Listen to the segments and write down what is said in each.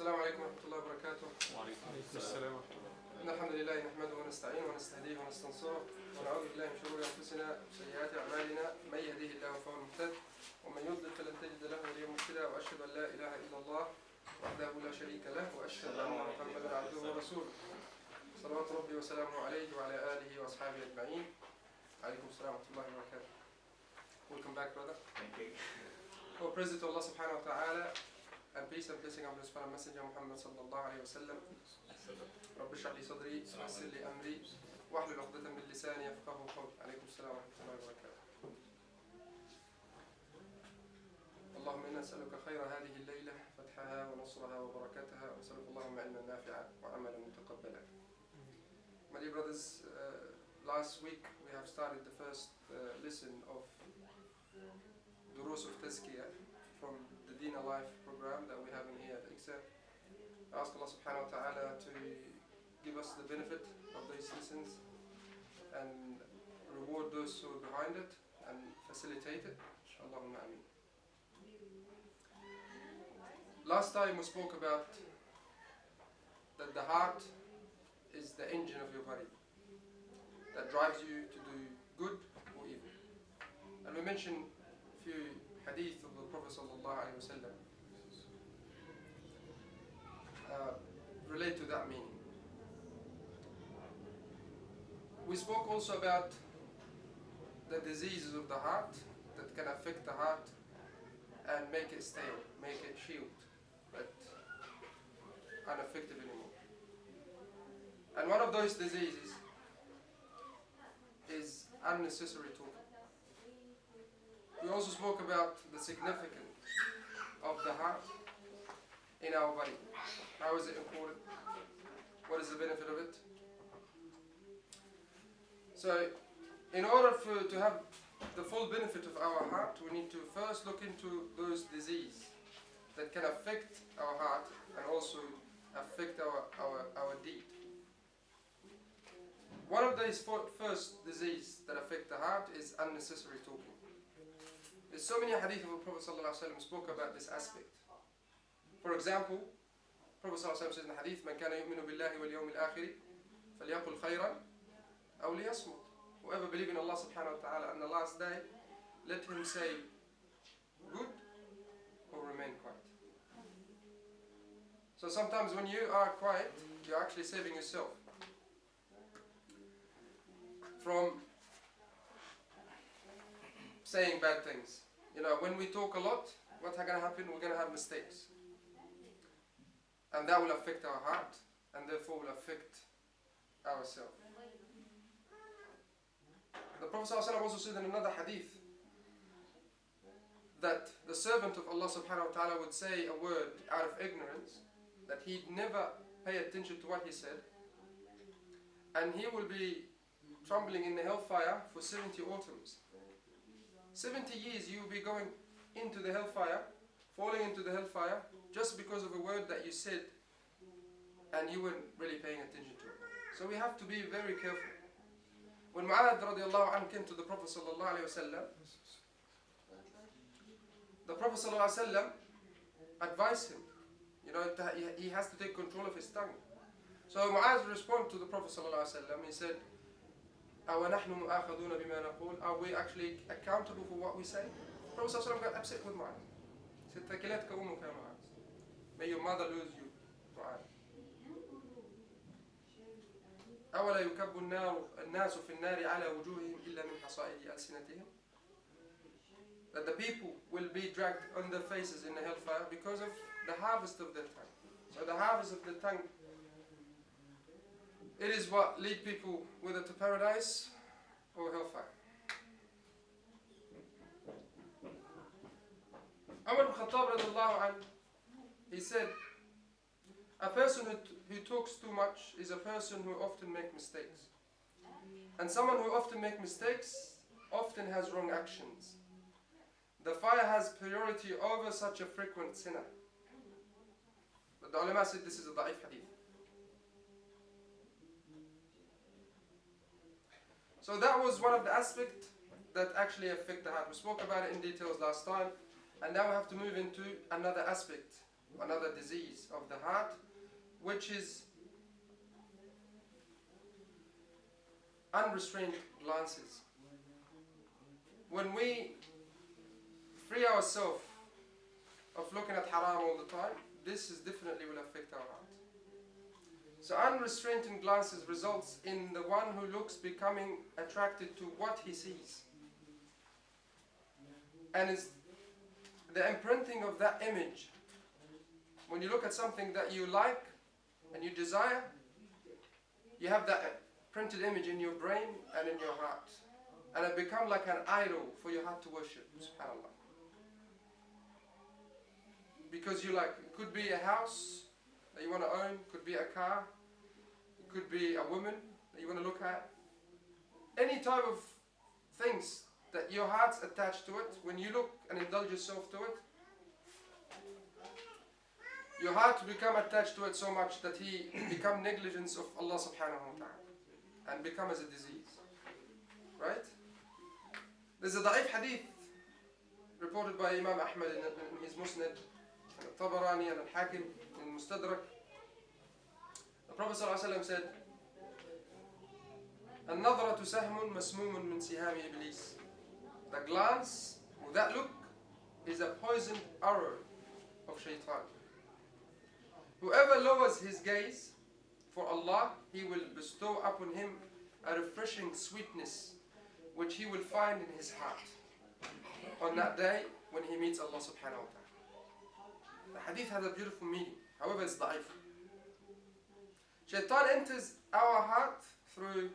السلام عليكم ورحمة الله وبركاته. وعليكم السلام ورحمة الله. إن الحمد لله نحمده ونستعينه ونستهديه ونستنصره ونعوذ بالله من شرور أنفسنا وسيئات أعمالنا، من يهديه الله فهو المهتد ومن يضلل فلن تجد له وليا مرشدا، وأشهد أن لا إله إلا الله وحده لا شريك له، وأشهد أن محمدا عبده ورسوله صلوات ربي وسلامه عليه وعلى آله وأصحابه أجمعين. عليكم السلام ورحمة الله وبركاته. Welcome back, brother. Thank you. Oh, praise to Allah subhanahu wa ta'ala, and peace and blessing of His final messenger Muhammad sallallahu alayhi wa sallam. رب اشرح لي صدري ويسر لي أمري واحلل عقدة من لساني يفقهوا قولي. عليكم السلام ورحمة الله وبركاته. اللهم إنا نسألك خير هذه الليلة، فتحها ونصرها وبركتها، ونسألك اللهم علما نافعا وعملا متقبلا. My dear brothers, last week we have started the first lesson of Durus of Tazkiyah from the Deen Alive program that we have in here at ICSA. I ask Allah subhanahu wa ta'ala to give us the benefit of these lessons and reward those who are behind it and facilitate it. Allahumma ameen. Last time we spoke about that the heart is the engine of your body that drives you to do good or evil. And we mentioned a few hadith of the Prophet sallallahu alaihi wasallam relate to that meaning. We spoke also about the diseases of the heart that can affect the heart and make it stale, make it shield, but unaffected anymore. And one of those diseases is unnecessary talking. We also spoke about the significance of the heart in our body. How is it important? What is the benefit of it? So, in order to have the full benefit of our heart, we need to first look into those diseases that can affect our heart and also affect our deed. One of these first diseases that affect the heart is unnecessary talking. There's so many hadith of the Prophet ﷺ spoke about this aspect. For example, Prophet ﷺ says in the hadith, "Man kana yu'minu billahi wal yawmil akhir, falyaqul khayran aw liyasmut." Whoever believes in Allah subhanahu wa ta'ala and the last day, let him say good or remain quiet. So sometimes when you are quiet, you're actually saving yourself from saying bad things. You know, when we talk a lot, what's going to happen? We're going to have mistakes. And that will affect our heart, and therefore will affect ourselves. The Prophet ﷺ also said in another hadith that the servant of Allah subhanahu wa ta'ala would say a word out of ignorance, that he'd never pay attention to what he said, and he will be trembling in the hellfire for 70 autumns. 70 years you will be going into the hellfire, falling into the hellfire, just because of a word that you said and you weren't really paying attention to it. So we have to be very careful. When Mu'adh radiallahu anhu came to the Prophet sallallahu alayhi wasallam, the Prophet sallallahu alayhi wasallam advised him, you know, that he has to take control of his tongue. So Mu'adh responded to the Prophet sallallahu alayhi wasallam. He said, أَوَنَحْنُ مُؤَاخَذُونَ بِمَا نَقُولُ? Are we actually accountable for what we say? The Prophet sallallahu alayhi wasallam got upset with Mu'adh. He said, ثَكِلَتْكَ أُمُّكَ يَا Mu'adh. May your mother lose you, Mu'adh. أولا يكب الناس في النار على وجوههم إلا من حصائد ألسنتهم. That the people will be dragged on their faces in the hellfire because of the harvest of their tongue. So the harvest of the tongue, it is what lead people whether to paradise or hellfire. Umar ibn Khattab radiallahu anhu, he said, a person who talks too much is a person who often makes mistakes. And someone who often makes mistakes often has wrong actions. The fire has priority over such a frequent sinner. But the ulama said this is a da'if hadith. So that was one of the aspects that actually affect the heart. We spoke about it in details last time. And now we have to move into another aspect another disease of the heart, which is unrestrained glances. When we free ourselves of looking at haram all the time, this is definitely will affect our heart. So unrestrained in glances results in the one who looks becoming attracted to what he sees. And it's the imprinting of that image. When you look at something that you like and you desire, you have that printed image in your brain and in your heart. And it becomes like an idol for your heart to worship, subhanAllah. Because you like, it could be a house that you want to own, it could be a car, it could be a woman that you want to look at. Any type of things that your heart's attached to it, when you look and indulge yourself to it, your heart will become attached to it so much that he become negligence of Allah subhanahu wa ta'ala and become as a disease. Right? There's a da'if hadith reported by Imam Ahmad in his Musnad, Tabarani and Al-Hakim in Mustadrak. The Prophet ﷺ said, النظرة سهم مسموم من سهام إبليس. The glance, or that look, is a poisoned arrow of shaitan. Whoever lowers his gaze for Allah, He will bestow upon him a refreshing sweetness which he will find in his heart on that day when he meets Allah subhanahu wa ta'ala. The hadith has a beautiful meaning, however it's da'if. Shaitan enters our heart through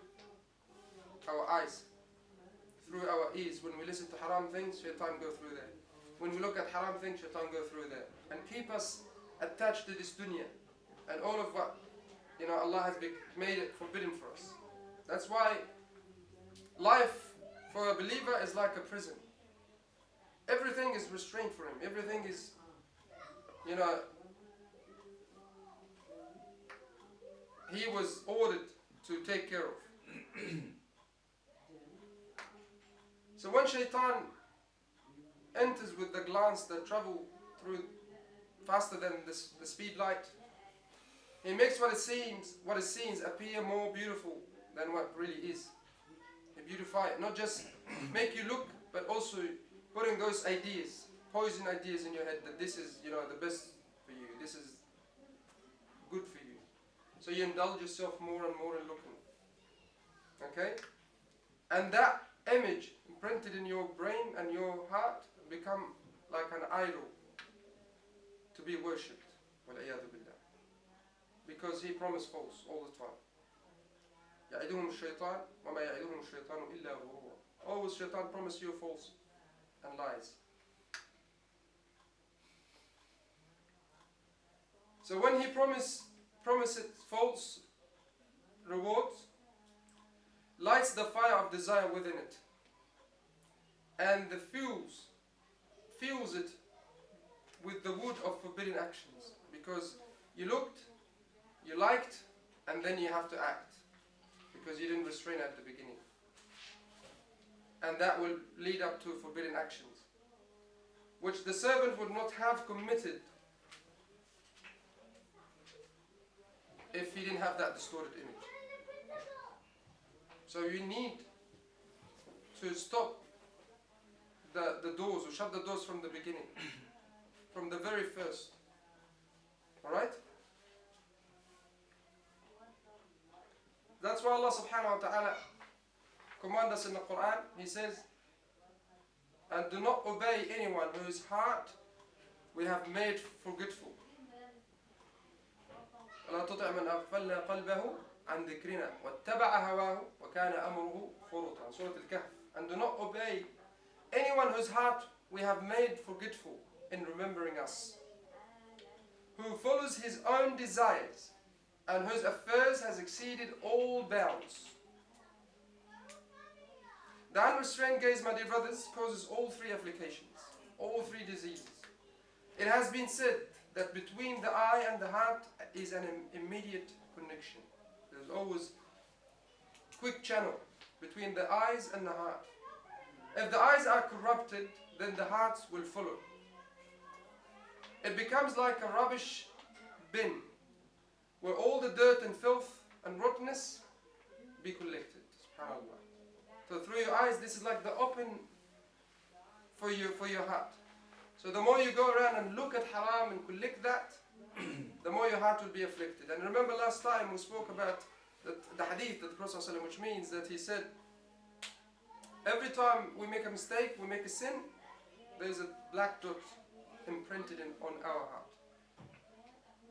our eyes, through our ears. When we listen to haram things, shaitan go through there. When we look at haram things, shaitan go through there. And keep us attached to this dunya and all of what Allah has made it forbidden for us. That's why life for a believer is like a prison. Everything is restrained for him. Everything is, he was ordered to take care of. So when shaitan enters with the glance that travel through faster than the speed light, he makes what it seems appear more beautiful than what really is. He beautify it, not just make you look, but also putting those ideas, poison ideas in your head that this is, the best for you, this is good for you. So you indulge yourself more and more in looking. Okay? And that image imprinted in your brain and your heart become like an idol to be worshipped. وَالْعِيَاذُ بِاللَّهِ. Because he promised false all the time. يَعِدُهُمُ الشَّيْطَانُ وَمَا يَعِدُهُمُ الشَّيْطَانُ إِلَّا غُرُورًا. Always shaitan promise you false and lies. So when he promises false rewards, lights the fire of desire within it, and the fuels it with the wood of forbidden actions. Because you looked, you liked, and then you have to act, because you didn't restrain at the beginning. And that will lead up to forbidden actions, which the servant would not have committed if he didn't have that distorted image. So you need to stop the doors, or shut the doors from the beginning, from the very first. Alright? That's why Allah subhanahu wa ta'ala commands us in the Quran. He says, and do not obey anyone whose heart we have made forgetful. ولا تطع من أغفلنا قلبه عن ذكرنا واتبع هواه وكان أمره فرطا. Surah Al-Kahf. And do not obey anyone whose heart we have made forgetful in remembering us, who follows his own desires and whose affairs has exceeded all bounds. The unrestrained gaze, my dear brothers, causes all three applications, all three diseases. It has been said that between the eye and the heart is an immediate connection. There's always a quick channel between the eyes and the heart. If the eyes are corrupted, then the heart will follow. it becomes like a rubbish bin where all the dirt and filth and rottenness be collected. SubhanAllah. So through your eyes, this is like the open for your heart. So the more you go around and look at haram and collect that, the more your heart will be afflicted. And remember last time we spoke about the hadith that the Prophet ﷺ, which means that he said, every time we make a mistake, we make a sin, there is a black dot imprinted on our heart.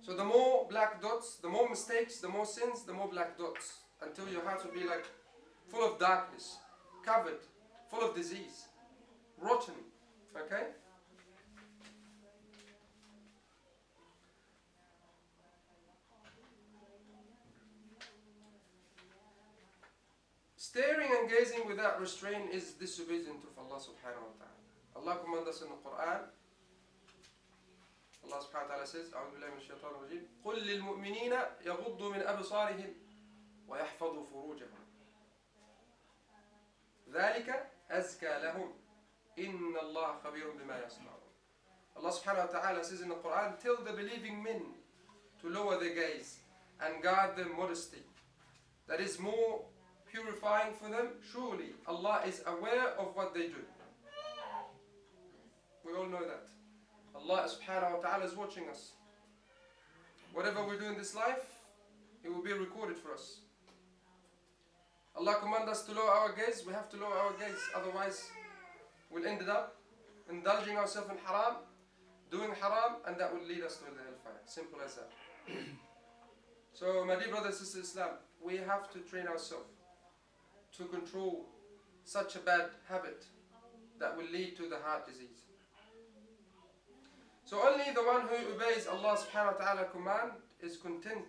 So the more black dots, the more mistakes, the more sins, the more black dots, until your heart will be like full of darkness, covered, full of disease, rotten. Okay? Staring and gazing without restraint is disobedient of Allah subhanahu wa ta'ala. Allah commands us in the Quran. Allah subhanahu wa ta'ala says, أعوذ بالله من الشيطان الرجيم قل للمؤمنين يغضوا من أبصارهم ويحفظوا فروجهم ذلك أزكى لهم إن الله خبير بما يصنعون. Allah subhanahu wa ta'ala says in the Quran, tell the believing men to lower their gaze and guard their modesty. That is more purifying for them. Surely Allah is aware of what they do. We all know that. Allah subhanahu wa ta'ala is watching us. Whatever we do in this life, it will be recorded for us. Allah commands us to lower our gaze, we have to lower our gaze, otherwise we'll end up indulging ourselves in haram, doing haram, and that will lead us to the hellfire. Simple as that. So my dear brothers and sisters in Islam, we have to train ourselves to control such a bad habit that will lead to the heart disease. So only the one who obeys Allah subhanahu wa ta'ala command is content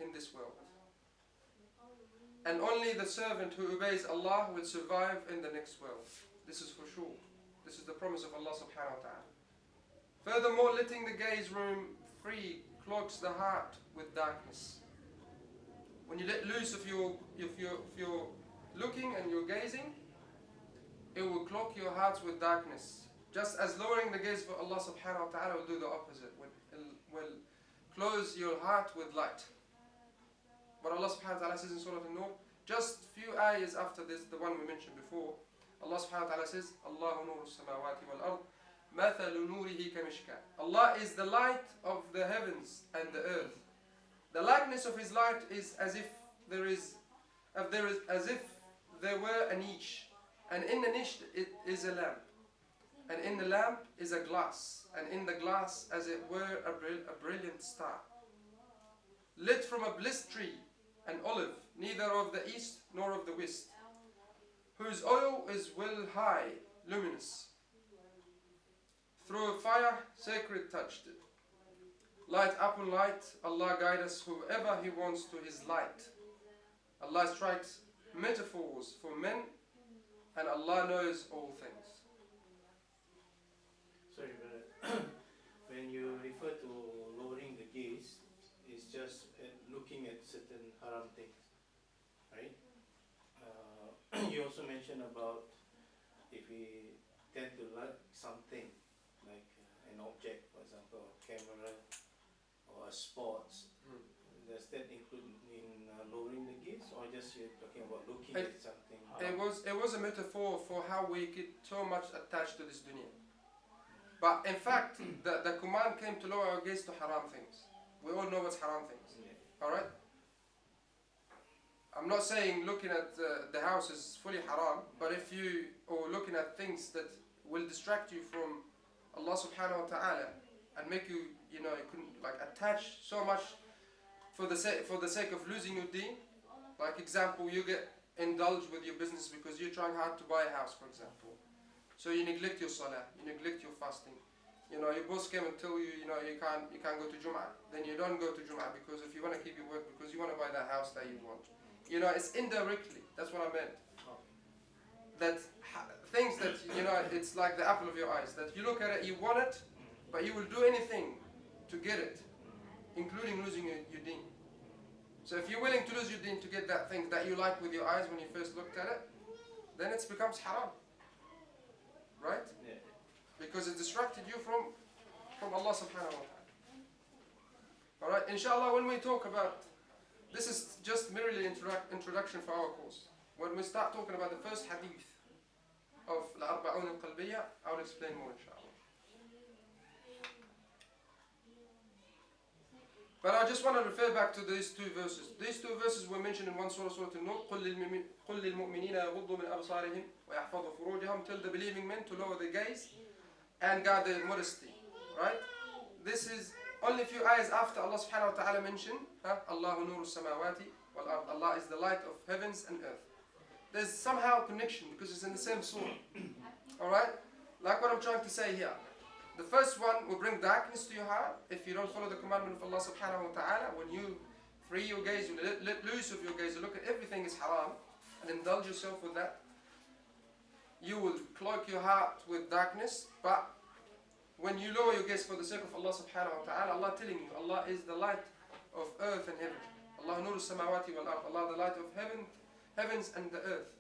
in this world. And only the servant who obeys Allah will survive in the next world. This is for sure. This is the promise of Allah subhanahu wa ta'ala. Furthermore, letting the gaze roam free clogs the heart with darkness. When you let loose if you're looking and you're gazing, it will clog your hearts with darkness. Just as lowering the gaze for Allah subhanahu wa ta'ala will do the opposite, will close your heart with light. But Allah subhanahu wa ta'ala says in Surah An-Nur, just few ayahs after this, the one we mentioned before, Allah subhanahu wa ta'ala says, Allahu nuru samawati wal ard, mathalu nurihi kamishka. Allah is the light of the heavens and the earth. The likeness of His light is as if there were a niche, and in the niche it is a lamp, and in the lamp is a glass, and in the glass as it were a brilliant star, lit from a bliss tree, an olive, neither of the east nor of the west, whose oil is well high, luminous. Through a fire sacred touched it. Light upon light, Allah guides whoever He wants to His light. Allah strikes metaphors for men, and Allah knows all things. Sorry, brother. When you refer to lowering the gaze, it's just looking at certain haram things, right? You also mentioned about if we tend to like something, like an object, for example, a camera or a sports. Does that include in lowering the gaze, or just you're talking about looking at something? It was a metaphor for how we get so much attached to this dunya. But in fact, the command came to lower our gaze to haram things. We all know what's haram things. Yeah. Alright? I'm not saying looking at the house is fully haram, but if you are looking at things that will distract you from Allah subhanahu wa ta'ala and make you, you couldn't like attach so much for the sake of losing your deen. Like example, you get indulged with your business because you're trying hard to buy a house, for example. So you neglect your salah, you neglect your fasting. Your boss came and tell you, you can't go to Jum'ah. Then you don't go to Jum'ah because if you want to keep your work, because you want to buy that house that you want. It's indirectly. That's what I meant. That things that, it's like the apple of your eyes. That you look at it, you want it, but you will do anything to get it, including losing your deen. So if you're willing to lose your deen to get that thing that you like with your eyes when you first looked at it, then it becomes haram. Right? Yeah. Because it distracted you from Allah subhanahu wa ta'ala. Alright, inshallah, when we talk about, this is just merely introduction for our course. When we start talking about the first hadith of Al-Arba'un al-Qalbiyya, I will explain more inshallah. But I just want to refer back to these two verses. These two verses were mentioned in one surah, Surah An-Nur. قُلْ لِلْمُؤْمِنِينَ يَغُضُّوا مِنْ أَبْصَارِهِمْ وَيَحْفَظُوا فُرُوجَهُمْ. Tell the believing men to lower their gaze and guard their modesty. Right? This is only a few ayahs after Allah subhanahu wa ta'ala mentioned Allahu nuru samawati wal ard. Allah is the light of heavens and earth. There's somehow a connection because it's in the same surah. Alright? Like what I'm trying to say here. The first one will bring darkness to your heart if you don't follow the commandment of Allah subhanahu wa ta'ala. When you free your gaze, you let loose of your gaze, you look at everything is haram and indulge yourself with that, you will cloak your heart with darkness. But when you lower your gaze for the sake of Allah subhanahu wa ta'ala, Allah telling you, Allah is the light of earth and heaven. Allah nuru samawati wal ard. Allah the light of heavens and the earth.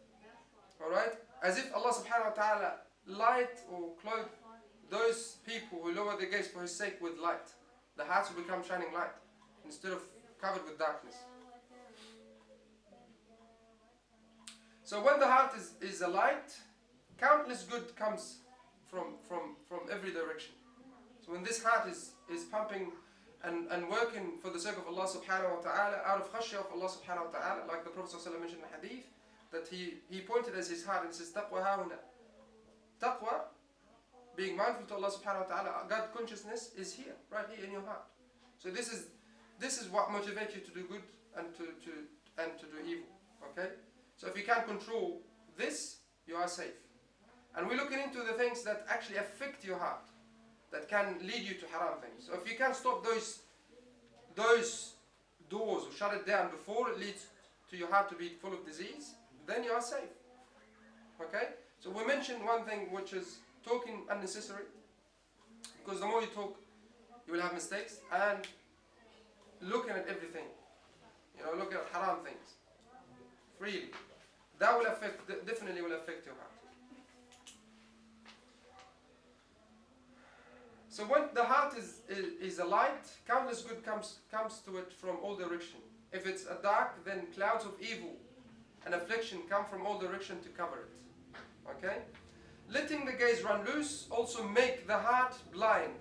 Alright? As if Allah subhanahu wa ta'ala light or clothe those people who lower their gaze for His sake with light. The hearts will become shining light instead of covered with darkness. So when the heart is a light, countless good comes from every direction. So when this heart is pumping and working for the sake of Allah subhanahu wa ta'ala, out of khashya of Allah subhanahu wa ta'ala, like the Prophet ﷺ mentioned in the hadith, that he pointed as his heart and says, Taqwa hauna. Taqwa, being mindful to Allah subhanahu wa ta'ala, God consciousness is here, right here in your heart. So this is what motivates you to do good and to do evil. Okay? So if you can control this, you are safe. And we're looking into the things that actually affect your heart, that can lead you to haram things. So if you can stop those doors or shut it down before it leads to your heart to be full of disease, then you are safe. Okay? So we mentioned one thing, which is talking unnecessary, because the more you talk, you will have mistakes, and looking at everything, looking at haram things freely, that will definitely will affect your heart. So when the heart is a light, countless good comes to it from all directions. If it's a dark, then clouds of evil and affliction come from all directions to cover it. Okay? Letting the gaze run loose also make the heart blind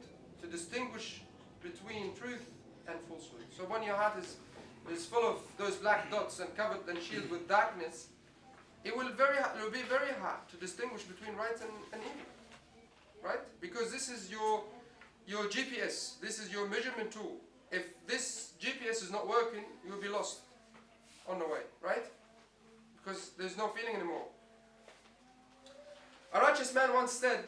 to distinguish between truth and falsehood. So when your heart is full of those black dots and covered and shielded with darkness, it will be very hard to distinguish between right and evil. Right? Because this is your GPS, this is your measurement tool. If this GPS is not working, you will be lost on the way, right? Because there's no feeling anymore. A righteous man once said,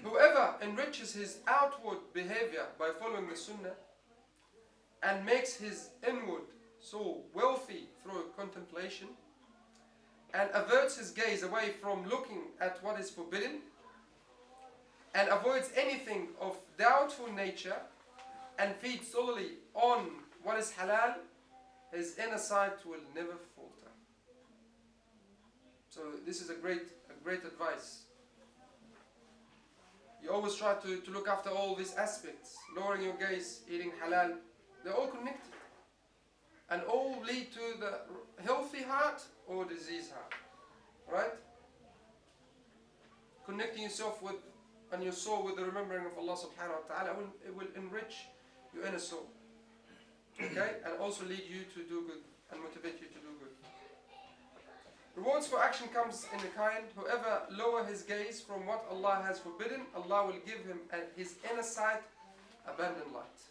whoever enriches his outward behavior by following the Sunnah and makes his inward soul wealthy through contemplation and averts his gaze away from looking at what is forbidden and avoids anything of doubtful nature and feeds solely on what is halal, his inner sight will never falter. So this is a great advice. You always try to look after all these aspects, lowering your gaze, eating halal. They're all connected and all lead to the healthy heart or diseased heart. Right? Connecting yourself with and your soul with the remembering of Allah subhanahu wa ta'ala, it will enrich your inner soul. Okay? And also lead you to do good and motivate you to do good. Rewards for action comes in the kind, whoever lower his gaze from what Allah has forbidden, Allah will give him his inner sight abandoned light.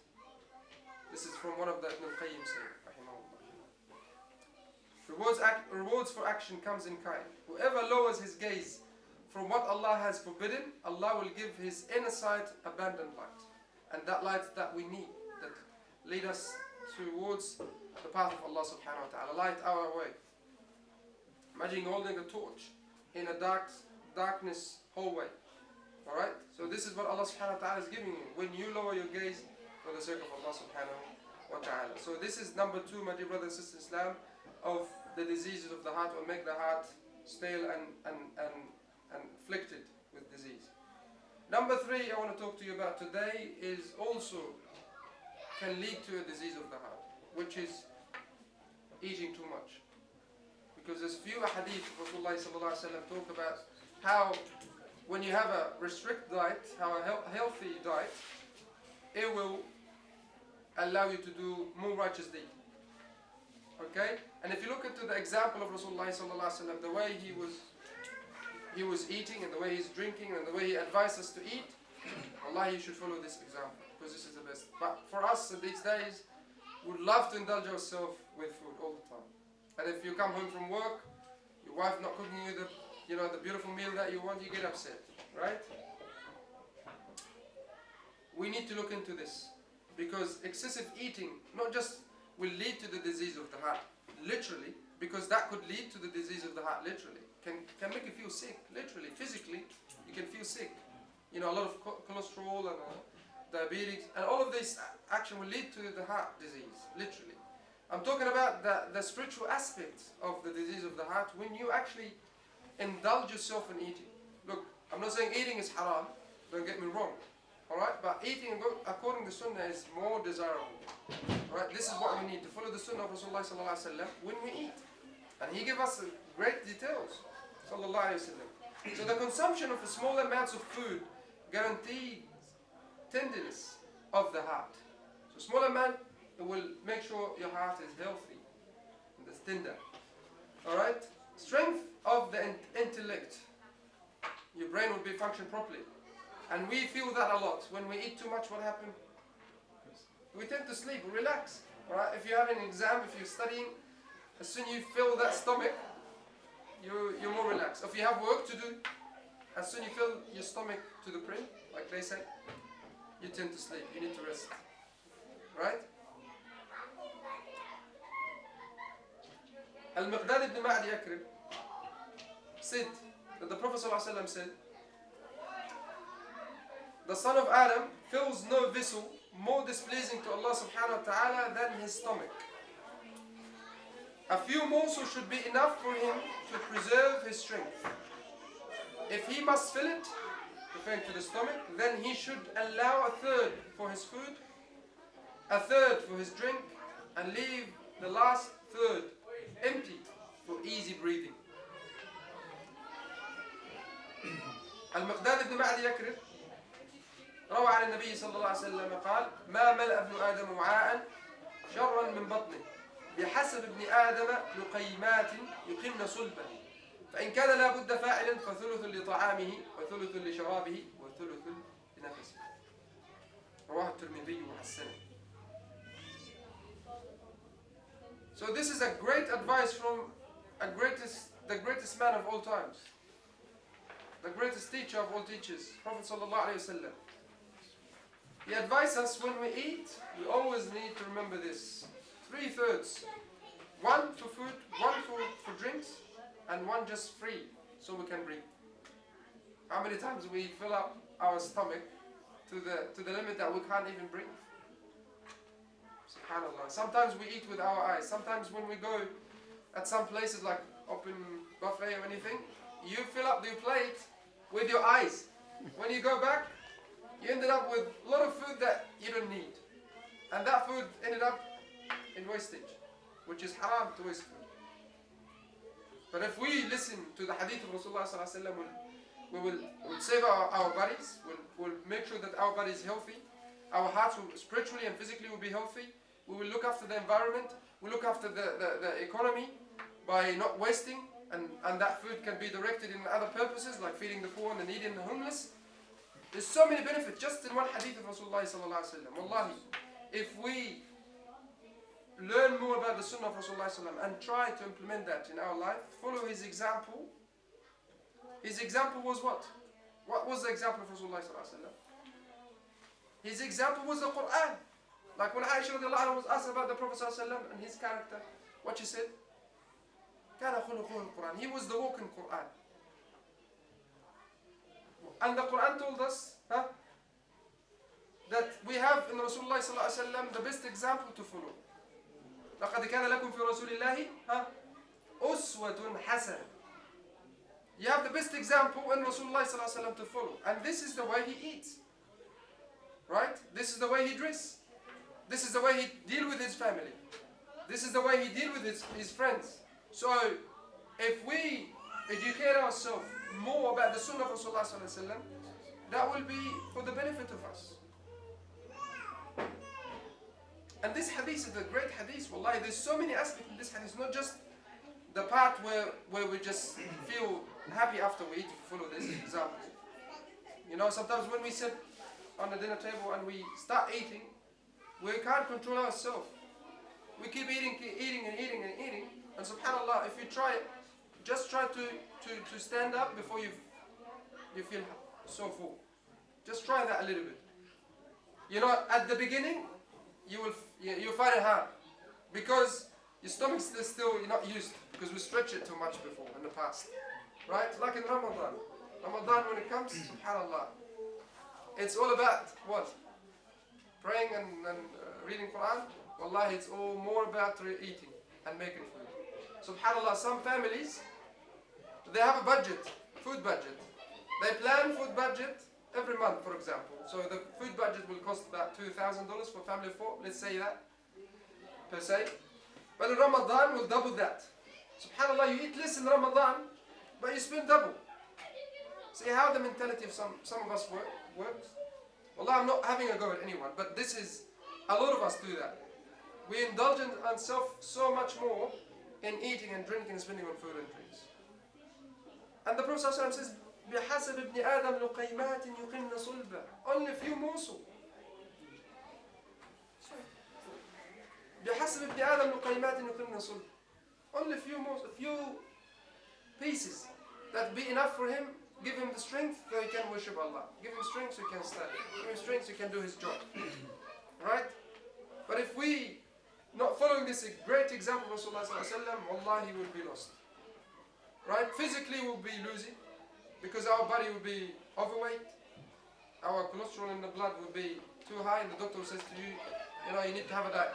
This is from one of the Ibn al-Qayyim saying, rahimahullah. Rewards for action comes in kind. Whoever lowers his gaze from what Allah has forbidden, Allah will give his inner sight abandoned light. And that light that we need, that lead us towards the path of Allah subhanahu wa ta'ala, light our way. Imagine holding a torch in a darkness hallway. Alright? So this is what Allah subhanahu wa ta'ala is giving you when you lower your gaze for the sake of Allah subhanahu wa ta'ala. So this is number 2, my dear brothers and sisters in Islam, of the diseases of the heart will make the heart stale and afflicted with disease. Number 3 I want to talk to you about today is also can lead to a disease of the heart, which is eating too much. Because there's few hadith Rasulullah sallallahu alaihi wasallam talk about how when you have a restrict diet, how a healthy diet, it will allow you to do more righteous deeds. Okay? And if you look into the example of Rasulullah sallallahu alaihi wasallam, the way he was eating and the way he's drinking and the way he advised us to eat, Allah, you should follow this example because this is the best. But for us these days, we would love to indulge ourselves with food all the time. And if you come home from work, your wife not cooking you the beautiful meal that you want, you get upset, right? We need to look into this because excessive eating not just will lead to the disease of the heart, literally, because that could lead to the disease of the heart, literally. Can make you feel sick, literally, physically, you can feel sick. A lot of cholesterol and diabetes, and all of this action will lead to the heart disease, literally. I'm talking about the spiritual aspect of the disease of the heart when you actually indulge yourself in eating. Look, I'm not saying eating is haram, don't get me wrong. Alright, but eating according to Sunnah is more desirable. Alright, this is what we need to follow the Sunnah of Rasulullah sallallahu alaihi wasallam when we eat. And he gave us great details. Sallallahu alaihi wasallam. So the consumption of small amounts of food guarantees tenderness of the heart. So small amount, it will make sure your heart is healthy and it's tender. Alright? Strength of the intellect. Your brain will be function properly. And we feel that a lot. When we eat too much, what happens? We tend to sleep, we relax. Alright? If you have an exam, if you're studying, as soon as you fill that stomach, you're more relaxed. If you have work to do, as soon as you fill your stomach to the brim, like they say, you tend to sleep, you need to rest. Right? Al-Miqdad ibn Ma'di Yakrib said that the Prophet ﷺ said, the son of Adam fills no vessel more displeasing to Allah subhanahu wa ta'ala than his stomach. A few morsels should be enough for him to preserve his strength. If he must fill it, referring to the stomach, then he should allow a third for his food, a third for his drink, and leave the last third empty for easy breathing. المقداد بن معدي يكرب روى عن النبي صلى الله عليه وسلم قال ما ملأ ابن آدم وعاء شرا من بطنه بحسب ابن آدم لقيمات يقمن صلبا فإن كان لا بد فاعلا فثلث لطعامه وثلث لشرابه وثلث لنفسه. رواه الترمذي وحسنه. So this is a great advice from the greatest man of all times, the greatest teacher of all teachers, Prophet sallallahu alaihi wasallam. He advised us when we eat, we always need to remember this: 3/3, one for food, one for drinks, and one just free, so we can breathe. How many times we fill up our stomach to the limit that we can't even breathe? SubhanAllah. Sometimes we eat with our eyes. Sometimes when we go at some places like open buffet or anything, you fill up your plate with your eyes. When you go back, you ended up with a lot of food that you don't need. And that food ended up in wastage, which is haram to waste food. But if we listen to the hadith of Rasulullah sallallahu alaihi wasallam, we'll save our bodies, we'll make sure that our body is healthy, our hearts will, spiritually and physically will be healthy, we will look after the environment, we look after the economy by not wasting, and that food can be directed in other purposes like feeding the poor and the needy and the homeless. There's so many benefits just in one hadith of Rasulullah sallallahu alaihi wasallam. Wallahi, if we learn more about the sunnah of Rasulullah sallallahu alaihi wasallam and try to implement that in our life, follow his example. His example was what? What was the example of Rasulullah sallallahu alaihi wasallam? His example was the Quran. Like when Aisha radiallahu anha was asked about the Prophet sallallahu alaihi wasallam and his character, what she said? كان خلقه القرآن. He was the walking Quran. And the Quran told us that we have in Rasulullah sallallahu alaihi wasallam the best example to follow. لقد كان لكم في رسول الله أسوة حسنة. You have the best example in Rasulullah sallallahu alaihi wasallam to follow. And this is the way he eats. Right? This is the way he dresses. This is the way he deal with his family. This is the way he deal with his friends. So, if we educate ourselves more about the Sunnah of Rasulullah sallallahu alaihi wasallam, that will be for the benefit of us. And this hadith is a great hadith. Wallahi, there's so many aspects in this hadith. Not just the part where we just feel happy after we eat, if you follow this example. You know, sometimes when we sit on the dinner table and we start eating, we can't control ourselves. We keep eating and eating and eating. And subhanAllah, if you try it, just try to stand up before you feel so full. Just try that a little bit. You know, at the beginning, you'll find it hard. Because your stomach's still, you're not used. Because we stretch it too much before, in the past. Right? Like in Ramadan. Ramadan, when it comes, subhanAllah, it's all about what? Praying and reading Quran. Wallahi, it's all more about eating and making food. Subhanallah, some families, they have a budget, food budget. They plan food budget every month, for example. So the food budget will cost about $2,000 for a family of 4, let's say that, per se. But in Ramadan, we'll double that. Subhanallah, you eat less in Ramadan, but you spend double. See how the mentality of some of us works? Wallah, I'm not having a go at anyone, but this is, a lot of us do that. We indulge in ourselves so much more in eating and drinking and spending on food and drinks. And the Prophet ﷺ says, بِحَسَبِ ابْنِ آدَمْ لُقَيْمَاتٍ يُقِمْنَ صُلْبًا. Only a few morsels. بِحَسَبِ ابْنِ آدَمْ لُقَيْمَاتٍ يُقِمْنَ صُلْبًا. Only a few morsels, a few pieces that be enough for him. Give him the strength so he can worship Allah. Give him strength so he can study. Give him strength so he can do his job. Right? But if we not following this great example of Rasulullah sallallahu alaihi wasallam, wallahi, will be lost. Right? Physically we'll be losing because our body will be overweight. Our cholesterol in the blood will be too high, and the doctor says to you, you need to have a diet.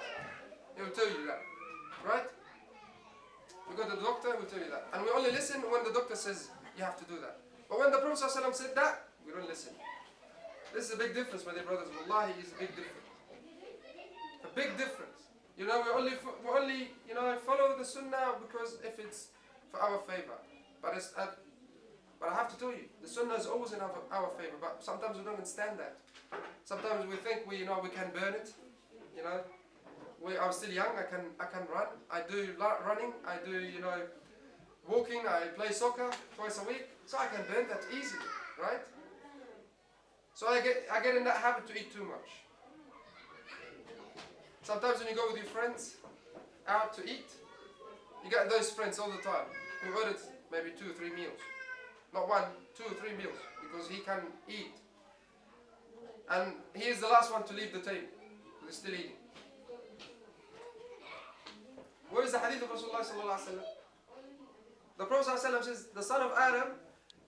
He will tell you that. Right? You go to the doctor, he will tell you that. And we only listen when the doctor says you have to do that. But when the Prophet ﷺ said that, we don't listen. This is a big difference, my dear brothers. Wallahi, is a big difference. A big difference. We only follow the Sunnah because if it's for our favor. But I have to tell you, the Sunnah is always in our favor. But sometimes we don't understand that. Sometimes we think we can burn it. I'm still young. I can run. I do running. I do walking. I play soccer twice a week. So I can burn that easily, right? So I get in that habit to eat too much. Sometimes when you go with your friends out to eat, you get those friends all the time who ordered maybe 2 or 3 meals. Not 1, 2 or 3 meals, because he can eat. And he is the last one to leave the table. He's still eating. Where is the hadith of Rasulullah sallallahu alaihi wasallam? The Prophet sallallahu alaihi wasallam says, the son of Adam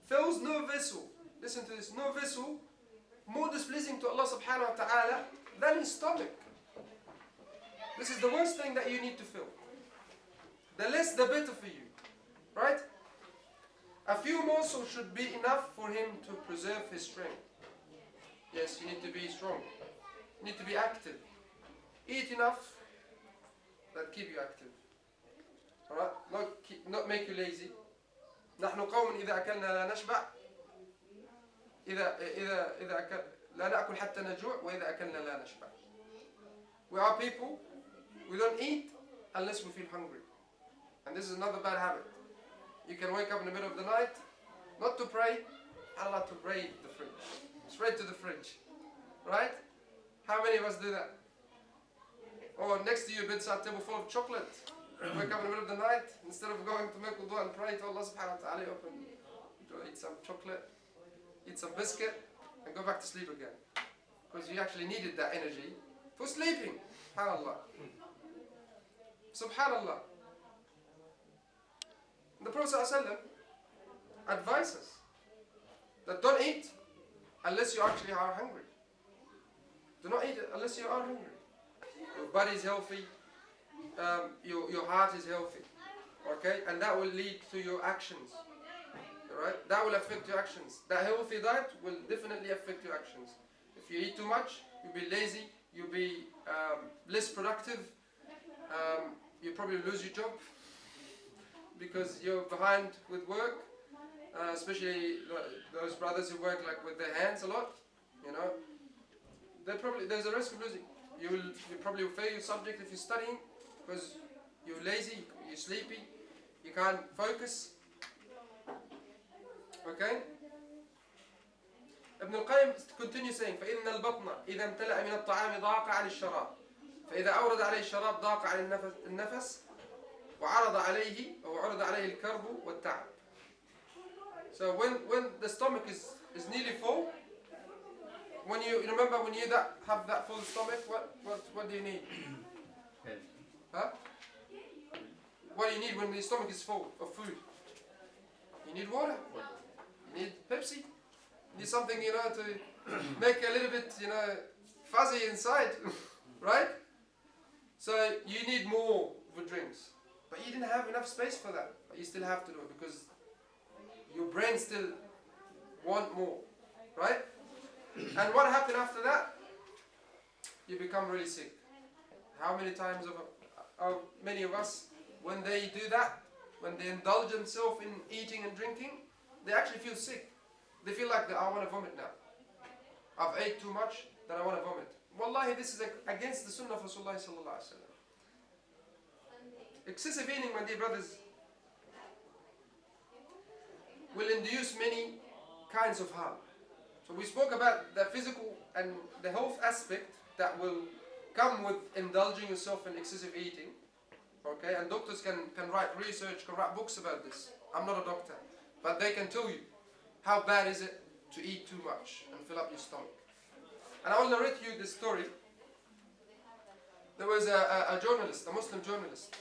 fills no vessel, listen to this, no vessel more displeasing to Allah subhanahu wa ta'ala than his stomach. This is the worst thing that you need to fill. The less the better for you. Right? A few morsels should be enough for him to preserve his strength. Yes, you need to be strong. You need to be active. Eat enough that keep you active. Alright? Not make you lazy. نحن قوم إذا أكلنا لا نشبع إذا لا نأكل حتى نجوع وإذا أكلنا لا نشبع. We are people, we don't eat unless we feel hungry. And this is another bad habit. You can wake up in the middle of the night, not to pray, Allah to raid the fridge. Straight to the fridge. Right? How many of us do that? Or next to you a bedside table full of chocolate. Wake up in the middle of the night, instead of going to make wudu and pray to Allah subhanahu wa ta'ala, open, eat some chocolate, eat some biscuit, and go back to sleep again. Because you actually needed that energy for sleeping. SubhanAllah. SubhanAllah. The Prophet ﷺ advises us that don't eat unless you actually are hungry. Do not eat unless you are hungry. Your body is healthy. Your heart is healthy, okay, and that will lead to your actions. Alright? That will affect your actions. That healthy diet will definitely affect your actions. If you eat too much, you'll be lazy, you'll be less productive, you'll probably lose your job because you're behind with work, especially those brothers who work like with their hands a lot, you know. There's a risk of losing. You probably will fail your subject if you're studying because you're lazy, you're sleepy, you can't focus. Okay? ابن القيم continues saying فإن البطن إذا امتلأ من الطعام ضاق عن الشراب فإذا أورد عليه الشراب ضاق عن النفس وعرض عليه الكرب والتعب. So when the stomach is nearly full, when you have that full stomach, what do you need? Huh? What do you need when the stomach is full of food? You need water. You need Pepsi. You need something, to make a little bit, fuzzy inside, right? So you need more for drinks. But you didn't have enough space for that. But you still have to do it because your brain still want more, right? And what happened after that? You become really sick. How many times many of us, when they do that, when they indulge themselves in eating and drinking, they actually feel sick. They feel like I want to vomit now. I've ate too much, that I want to vomit. Wallahi, this is against the sunnah of Rasulullah sallallahu alaihi wasallam. Excessive eating, my dear brothers, will induce many kinds of harm. So we spoke about the physical and the health aspect that will come with indulging yourself in excessive eating. Okay, and doctors can write research, can write books about this. I'm not a doctor, but they can tell you how bad is it to eat too much and fill up your stomach. And I will narrate you this story. There was a journalist, a Muslim journalist.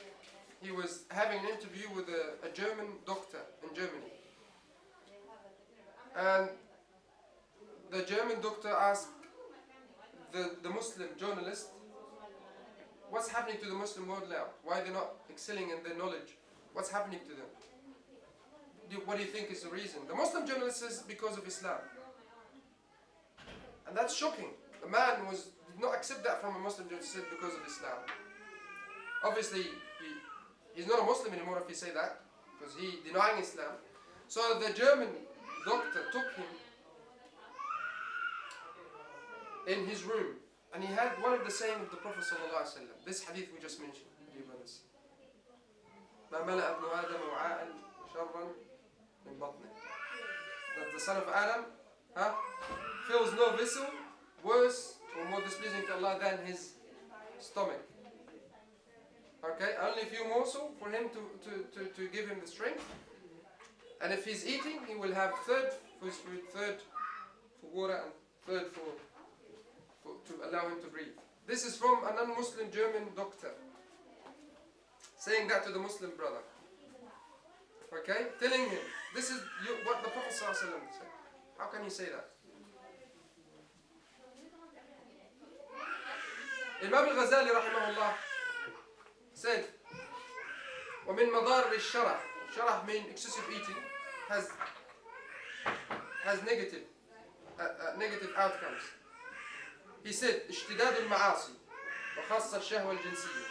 He was having an interview with a German doctor in Germany. And the German doctor asked the Muslim journalist, what's happening to the Muslim world now? Why they're not excelling in their knowledge? What's happening to them? What do you think is the reason? The Muslim journalist says because of Islam. And that's shocking. The man did not accept that from a Muslim journalist, said because of Islam. Obviously, he's not a Muslim anymore if you say that, because he's denying Islam. So the German doctor took him in his room, and he had one of the sayings of the Prophet ﷺ. This hadith we just mentioned, dear brothers. ما ملأ ابن آدم وعاء شرا من بطنه. That the son of Adam fills no vessel worse or more displeasing to Allah than his stomach. Okay, only a few morsels for him to give him the strength. And if he's eating, he will have third for his food, third for water, and third to allow him to breathe. This is from a non-Muslim German doctor saying that to the Muslim brother. Okay, telling him this is what the Prophet ﷺ said. How can you say that? Imam al-Ghazali rahimahullah said, وَمِن مَضَارِّ الشَّرَح. Sharah means excessive eating has negative outcomes. He said, اشتداد المعاصي وخاصة الشهوة الجنسية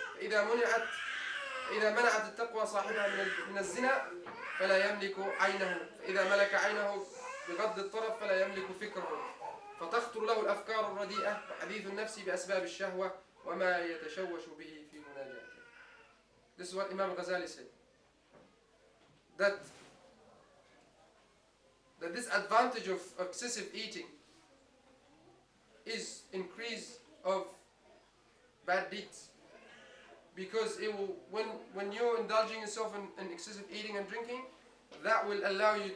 إذا منعت التقوى صاحبها من الزنا فلا يملك عينه فإذا ملك عينه بغض الطرف فلا يملك فكره فتخطر له الأفكار الرديئة وحديث النفس بأسباب الشهوة وما يتشوش به في مناجاته. This is what Imam Ghazali said. That this advantage of excessive eating is increase of bad deeds, because it will, when you're indulging yourself in excessive eating and drinking, that will allow you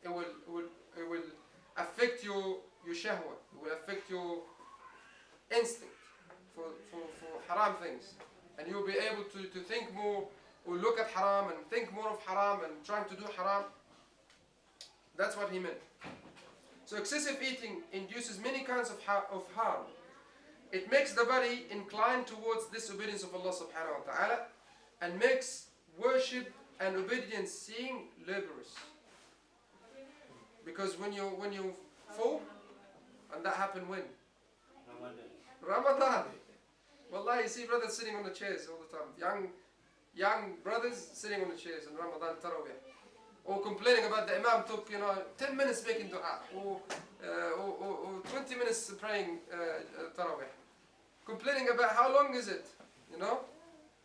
it will affect your shahwa, it will affect your instinct for haram things, and you'll be able to think more, or look at haram and think more of haram and trying to do haram. That's what he meant. So excessive eating induces many kinds of harm. It makes the body inclined towards disobedience of Allah subhanahu wa ta'ala, and makes worship and obedience seem laborious. Because when you fall, and that happened when? Ramadan. Ramadan. Wallahi, you see brothers sitting on the chairs all the time. Young brothers sitting on the chairs in Ramadan Tarawih. Or complaining about the Imam took, 10 minutes making dua. Or 20 minutes praying Tarawih. Complaining about how long is it,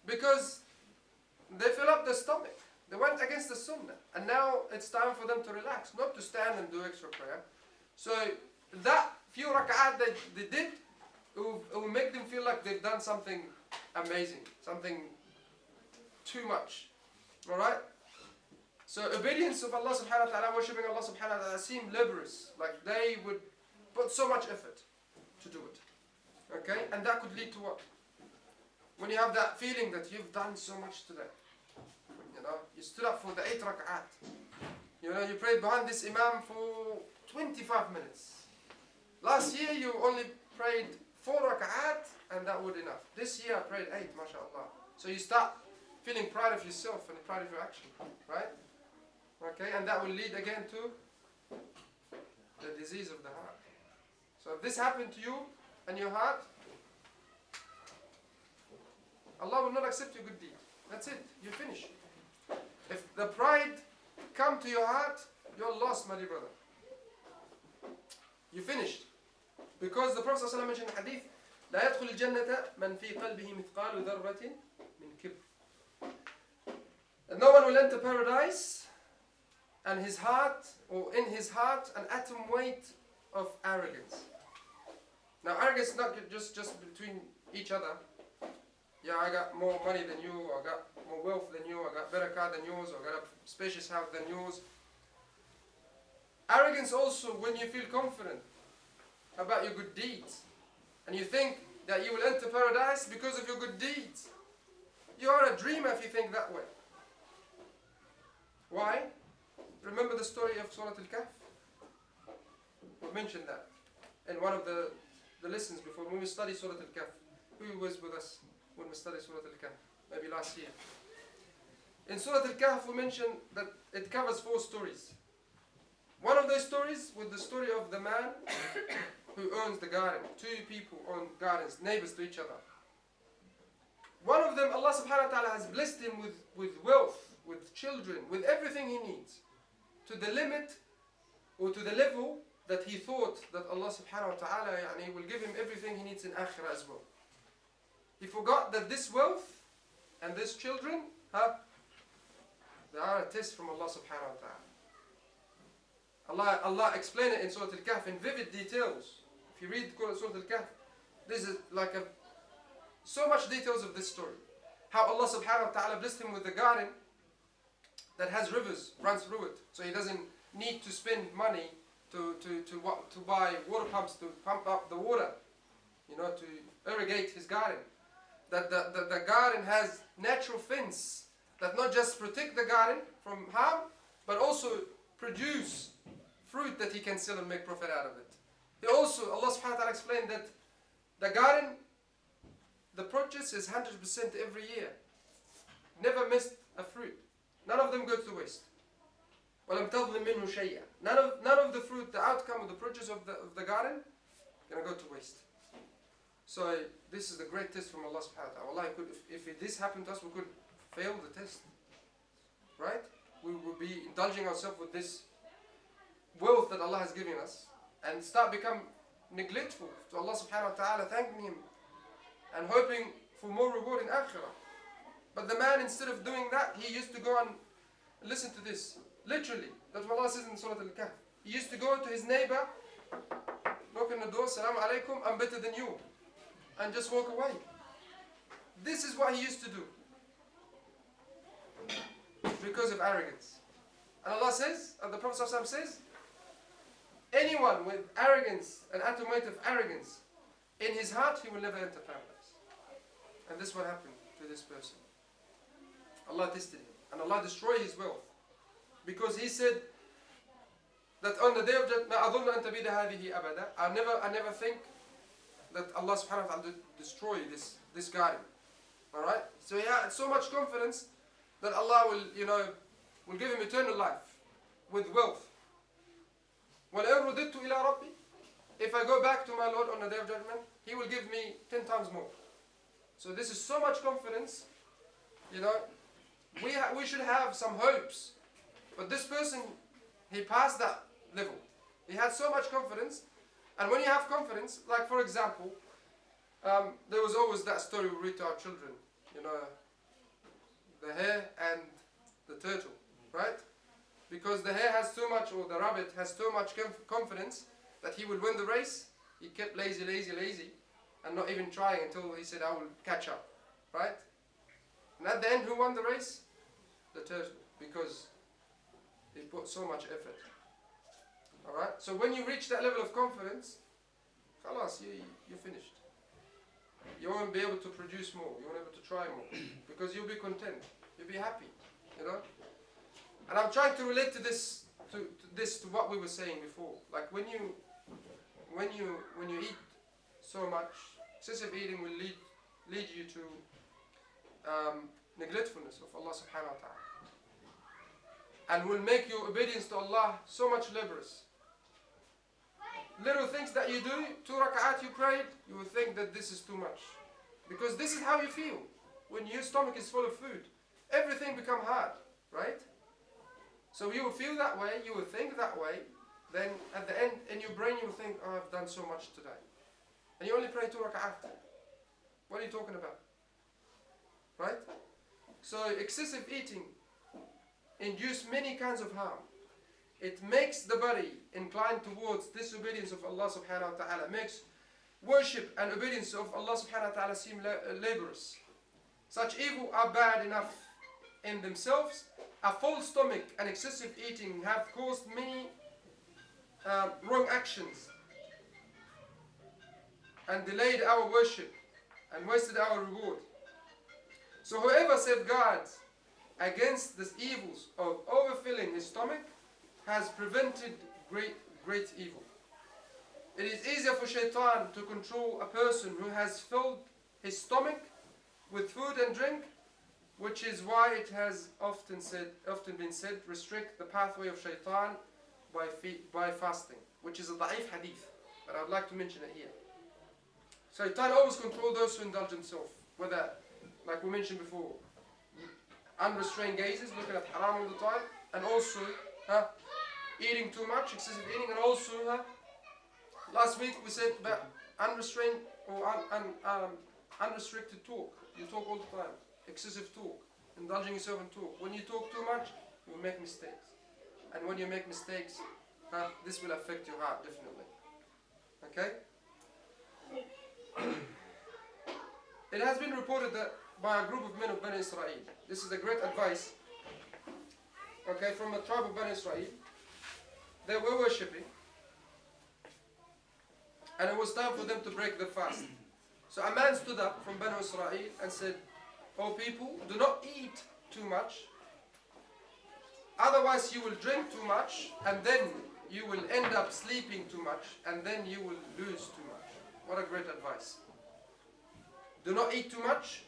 Because they fill up their stomach. They went against the Sunnah. And now it's time for them to relax, not to stand and do extra prayer. So that few rak'at that they did, it will make them feel like they've done something amazing, something too much. Alright? So obedience of Allah subhanahu wa ta'ala, worshipping Allah subhanahu wa ta'ala seemed laborious. Like they would put so much effort to do it. Okay? And that could lead to what? When you have that feeling that you've done so much today. You stood up for the 8 rak'at. You prayed behind this Imam for 25 minutes. Last year you only prayed 4 rak'at and that was enough. This year I prayed 8, mashallah. So you start feeling proud of yourself and proud of your action. Right? Okay, and that will lead again to the disease of the heart. So if this happened to you and your heart, Allah will not accept your good deed. That's it. You finish. If the pride come to your heart, you're lost, my dear brother. You finished. Because the Prophet ﷺ mentioned in hadith, لا يدخل الجنة من في قلبه مثقال ذرة من كبر. And no one will enter paradise and his heart, or in his heart, an atom weight of arrogance. Now arrogance is not just between each other. Yeah, I got more money than you, I got more wealth than you, I got better car than yours, I got a spacious house than yours. Arrogance also when you feel confident about your good deeds and you think that you will enter paradise because of your good deeds. You are a dreamer if you think that way. Why? Remember the story of Surah Al-Kahf? We mentioned that in one of the lessons before when we studied Surah Al-Kahf. Who was with us when we studied Surah Al-Kahf? Maybe last year. In Surah Al-Kahf we mentioned that it covers 4 stories. One of those stories was the story of the man who owns the garden. 2 people own gardens, neighbors to each other. One of them, Allah subhanahu wa ta'ala has blessed him with wealth, with children, with everything he needs. To the limit, or to the level that he thought that Allah subhanahu wa ta'ala will give him everything he needs in akhirah as well. He forgot that this wealth and these children, they are a test from Allah subhanahu wa ta'ala. Allah explained it in Surah Al-Kahf in vivid details. If you read Surah Al-Kahf, this is like so much details of this story. How Allah subhanahu wa ta'ala blessed him with a garden that has rivers, runs through it. So he doesn't need to spend money to buy water pumps to pump up the water, to irrigate his garden. That the garden has natural fence that not just protect the garden from harm, but also produce fruit that he can sell and make profit out of it. He also, Allah subhanahu wa ta'ala explained that the garden, the produce is 100% every year. Never missed a fruit. None of them go to waste. وَلَمْ تَظْلِمْ مِنْهُ شَيْئًا. None of the fruit, the outcome of the produce of the garden, going to go to waste. So this is the great test from Allah subhanahu wa ta'ala. If this happened to us, we could fail the test. Right? We would be indulging ourselves with this wealth that Allah has given us and start become neglectful to Allah subhanahu wa ta'ala, thanking Him and hoping for more reward in akhirah. But the man, instead of doing that, he used to go and listen to this. Literally, that's what Allah says in Surah Al-Kahf. He used to go to his neighbor, knock on the door, Salaam alaikum, I'm better than you, and just walk away. This is what he used to do because of arrogance. And Allah says, and the Prophet ﷺ says, anyone with arrogance, an atom weight of arrogance in his heart, he will never enter paradise. And this is what happened to this person. Allah tested him, and Allah destroyed his wealth, because he said that on the day of judgment, I never think that Allah subhanahu wa ta'ala destroy this garden. Alright? So he had so much confidence that Allah will give him eternal life with wealth. my Lord on the Day of Judgment, He will give me 10 times more. So this is so much confidence, you know. We should have some hopes. But this person, he passed that level. He had so much confidence. And when you have confidence, like for example, there was always that story we read to our children, you know, the hare and the turtle, right? Because the hare has too much, or the rabbit has too much confidence that he will win the race. He kept lazy, and not even trying until he said, I will catch up, right? And at the end, who won the race? The turtle, because he put so much effort. Alright? So when you reach that level of confidence, khalas, you're finished. You won't be able to produce more, you won't be able to try more, because you'll be content, you'll be happy, you know? And I'm trying to relate to this, to what we were saying before. Like when you eat so much, excessive eating will lead you to neglectfulness of Allah subhanahu wa ta'ala. And will make your obedience to Allah so much laborious. Little things that you do, 2 rak'at you prayed, you will think that this is too much. Because this is how you feel. When your stomach is full of food, everything becomes hard, right? So you will feel that way, you will think that way, then at the end, in your brain you will think, oh, I've done so much today. And you only pray 2 rak'at. What are you talking about? Right? So excessive eating induces many kinds of harm. It makes the body inclined towards disobedience of Allah subhanahu wa ta'ala. It makes worship and obedience of Allah subhanahu wa ta'ala seem laborious. Such evil are bad enough in themselves. A full stomach and excessive eating have caused many wrong actions and delayed our worship and wasted our reward. So whoever safeguards against the evils of overfilling his stomach has prevented great evil. It is easier for shaitan to control a person who has filled his stomach with food and drink, which is why it has often been said, restrict the pathway of shaitan by fasting, which is a da'if hadith, but I would like to mention it here. Shaitan always controls those who indulge themselves, whether, like we mentioned before, unrestrained gazes, looking at haram all the time, and also eating too much, excessive eating, and also last week we said about unrestrained or unrestricted talk. You talk all the time, excessive talk, indulging yourself in talk. When you talk too much, you will make mistakes, and when you make mistakes, this will affect your heart definitely. Okay. It has been reported that by a group of men of Bani Israel, this is a great advice, okay, from a tribe of Bani Israel. They were worshipping, and it was time for them to break the fast. So a man stood up from Bani Israel and said, "O people, do not eat too much, otherwise you will drink too much, and then you will end up sleeping too much, and then you will lose too much." What a great advice. Do not eat too much,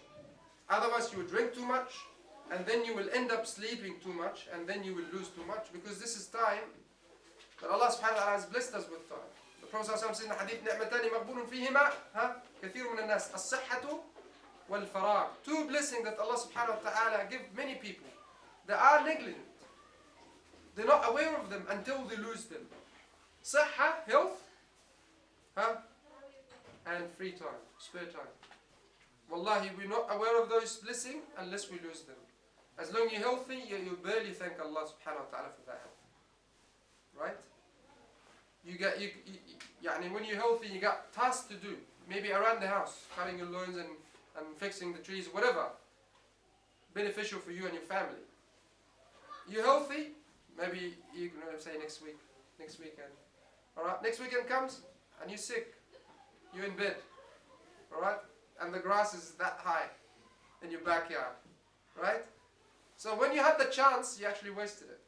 otherwise you will drink too much, and then you will end up sleeping too much, and then you will lose too much, because this is time that Allah subhanahu wa ta'ala has blessed us with time. The Prophet said in the hadith, نعمتان مغبون فيهما كثير من الناس الصحة والفراغ. 2 blessings that Allah subhanahu wa ta'ala give many people. They are negligent. They're not aware of them until they lose them. صحة, health, and free time, spare time. Wallahi, we're not aware of those blessings unless we lose them. As long as you're healthy, you barely thank Allah subhanahu wa ta'ala for that health. Right? When you're healthy, you got tasks to do. Maybe around the house, cutting your lawns and fixing the trees, whatever. Beneficial for you and your family. You're healthy, maybe you can say next weekend. Alright, next weekend comes and you're sick. You're in bed. Alright? And the grass is that high in your backyard. Right? So when you had the chance, you actually wasted it.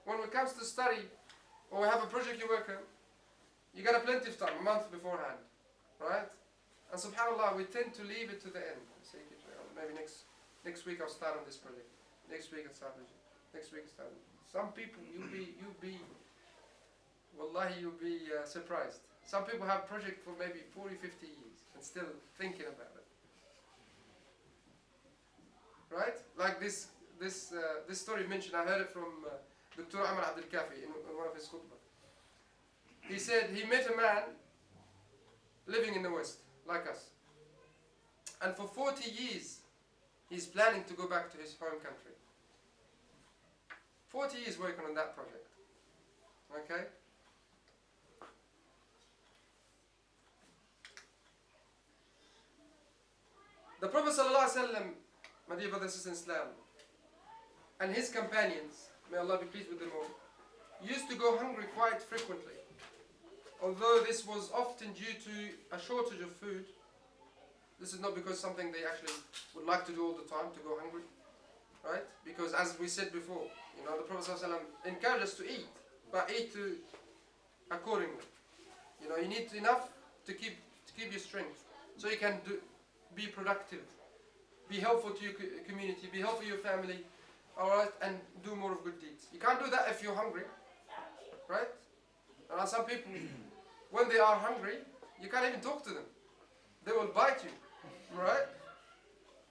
When it comes to study, or we have a project you work on, you got a plenty of time, a month beforehand. Right? And subhanAllah, we tend to leave it to the end. So maybe next week I'll start on this project. Next week I'll start on it. Next week I'll start on it. Some people, you'll be surprised Some people have projects for maybe 40, 50 years and still thinking about it. Right? Like this story mentioned, I heard it from Dr. Amr Abdul Kafi in one of his khutbah. He said he met a man living in the West, like us. And for 40 years, he's planning to go back to his home country. 40 years working on that project. Okay? The Prophet ﷺ, my dear brothers and sisters in Islam, and his companions, may Allah be pleased with them all, used to go hungry quite frequently. Although this was often due to a shortage of food. This is not because something they actually would like to do all the time, to go hungry. Right? Because as we said before, you know, the Prophet ﷺ encouraged us to eat, but eat accordingly. You know, you need enough to keep your strength, so you can be productive, be helpful to your community, be helpful to your family, all right, and do more of good deeds. You can't do that if you're hungry, right? And some people, when they are hungry, you can't even talk to them. They will bite you, right?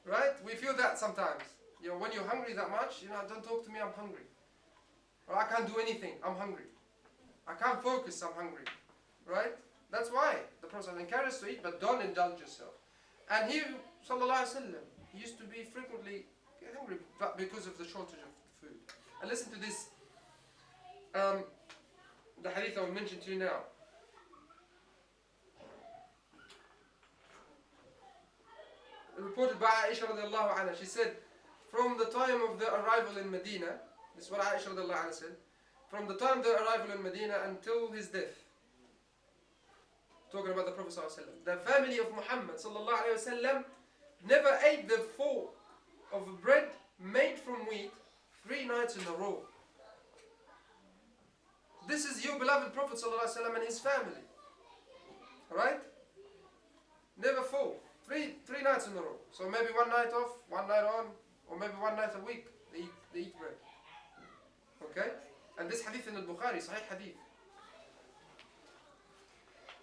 Right? We feel that sometimes. You know, when you're hungry that much, you know, don't talk to me, I'm hungry. Or I can't do anything, I'm hungry. I can't focus, I'm hungry. Right? That's why the Prophet encourages us to eat, but don't indulge yourself. And he, sallallahu alaihi wasallam, used to be frequently hungry, but because of the shortage of food. And listen to this, the hadith I will mention to you now. Reported by Aisha radiallahu anha, she said, from the time of the arrival in Medina, this is what Aisha radiallahu anha said, from the time of the arrival in Medina until his death, talking about the Prophet sallallahu alaihi wasallam, the family of Muhammad sallallahu alaihi wasallam never ate the full of bread made from wheat 3 nights in a row. This is your beloved Prophet sallallahu alaihi wasallam and his family. Right? Never full. Three nights in a row. So maybe one night off, one night on, or maybe one night a week they eat bread. Okay? And this hadith in al-Bukhari, Sahih hadith.